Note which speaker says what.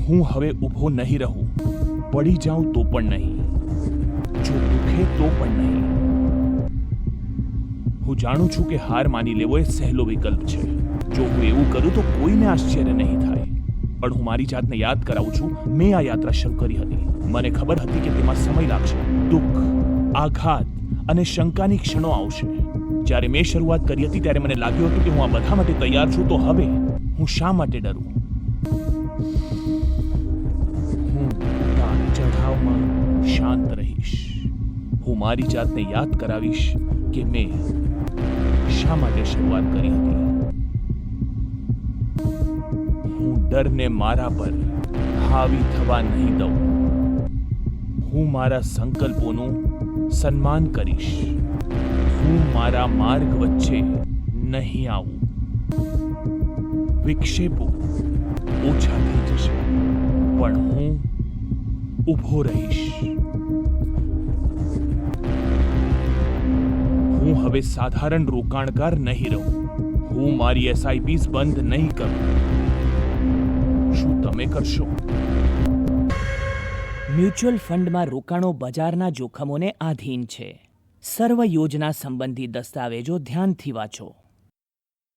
Speaker 1: હું હવે ઊભો નહીં રહું. પડી જાઉં તો પણ નહીં, જો દુખે તો પણ નહીં. હું જાણું છું કે હાર માની લેવો એ સહેલો વિકલ્પ છે. જો હું એવું કરું તો કોઈને આશ્ચર્ય નહીં થાય. પણ હું મારી જાતને યાદ કરાવું છું, મેં આ યાત્રા શરૂ કરી હતી. મને ખબર હતી કે તેમાં સમય લાગશે, દુઃખ, આઘાત અને શંકાની ક્ષણો આવશે. જ્યારે મેં શરૂઆત કરી હતી ત્યારે મને લાગ્યું હતું કે હું આ બધા માટે તૈયાર છું. તો હવે હું શા માટે ડરું? હું ઉતાર ચઢાવમાં શાંત રહીશ. હું મારી જાતને યાદ કરાવીશ કે મેં શા માટે શરૂઆત કરી હતી. હું ડરને મારા પર હાવી થવા નહીં દઉં. હું મારા સંકલ્પોનું સન્માન કરીશ. હું મારા માર્ગ વચ્ચે નહીં આવું. વિક્ષેપો ઓછા થઈ જશે, પણ હું ઊભો રહીશ. હું હવે સાધારણ રોકાણકાર નહીં રહું. હું મારી એસઆઈપીસ બંધ નહીં કરું. શું તમે કરશો?
Speaker 2: મ્યુચ્યુઅલ ફંડમાં રોકાણો બજારના જોખમોને આધીન છે. સર્વ યોજના સંબંધી દસ્તાવેજો ધ્યાનથી વાંચો.